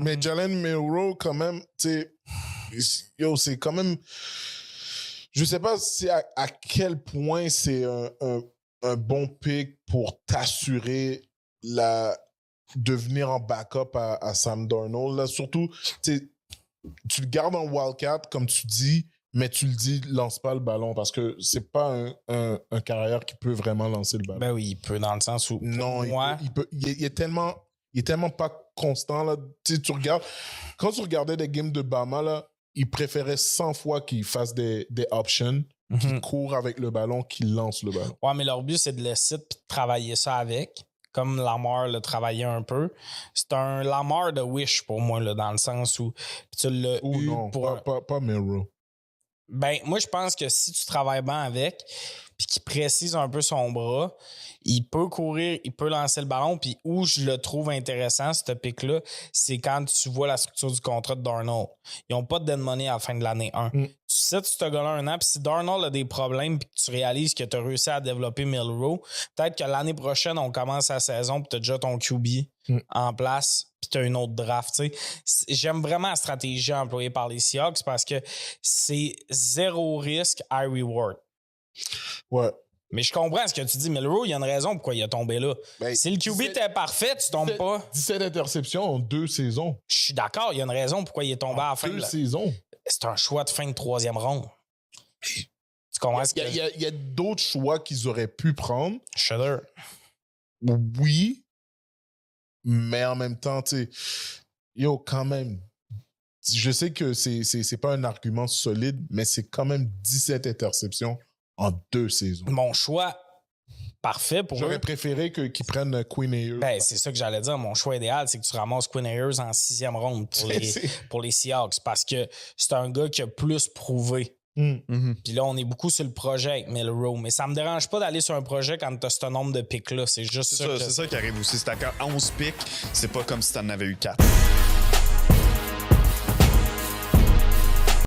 Mais Jalen Milroe, quand même, tu sais, yo, c'est quand même... Je sais pas à quel point c'est un bon pick pour t'assurer de venir en backup à Sam Darnold. Là, surtout, tu le gardes en Wildcat, comme tu dis, mais tu le dis, lance pas le ballon parce que c'est pas un carrière qui peut vraiment lancer le ballon. Ben oui, il peut, dans le sens où. Non, moi, il est tellement pas constant. Là. Tu regardes, quand tu regardais des games de Bama, là, il préférait 100 fois qu'il fasse des options, qu'il court avec le ballon, qu'il lance le ballon. Ouais, mais leur but, c'est de laisser puis de travailler ça avec. Comme Lamar l'a travaillé un peu. C'est un Lamar de Wish pour moi, là, dans le sens où tu l'as eu non, pour... pas Milroe. Ben, moi, je pense que si tu travailles bien avec puis qu'il précise un peu son bras, il peut courir, il peut lancer le ballon. Puis où je le trouve intéressant, ce pic-là, c'est quand tu vois la structure du contrat de Darnold. Ils n'ont pas de dead money à la fin de l'année 1. Tu sais, tu te gagnes un an, puis si Darnold a des problèmes puis que tu réalises que tu as réussi à développer Milroe, peut-être que l'année prochaine, on commence la saison puis tu as déjà ton QB en place puis tu as une autre draft. T'sais. J'aime vraiment la stratégie employée par les Seahawks parce que c'est zéro risque, high reward. Ouais. Mais je comprends ce que tu dis. Milroe, il y a une raison pourquoi il est tombé là. Ben, si le QB était parfait, tu tombes pas. 17 interceptions en 2 saisons. Je suis d'accord, il y a une raison pourquoi il est tombé à la fin de 2 saisons. C'est un choix de fin de 3e ronde. Tu comprends ce que Il y a d'autres choix qu'ils auraient pu prendre. Shudder. Oui, mais en même temps, tu sais, yo, quand même, je sais que c'est pas un argument solide, mais c'est quand même 17 interceptions en 2 saisons. Mon choix parfait pour J'aurais eux. préféré qu'ils prennent Quinn Ayers. Ben, c'est ça que j'allais dire. Mon choix idéal, c'est que tu ramasses Quinn Ayers en 6e ronde pour les Seahawks parce que c'est un gars qui a plus prouvé. Puis là, on est beaucoup sur le projet avec Milroe. Mais ça me dérange pas d'aller sur un projet quand tu as ce nombre de pics-là. C'est juste ça. C'est ça qui arrive aussi. Si t'as 11 pics, c'est pas comme si t'en avais eu 4.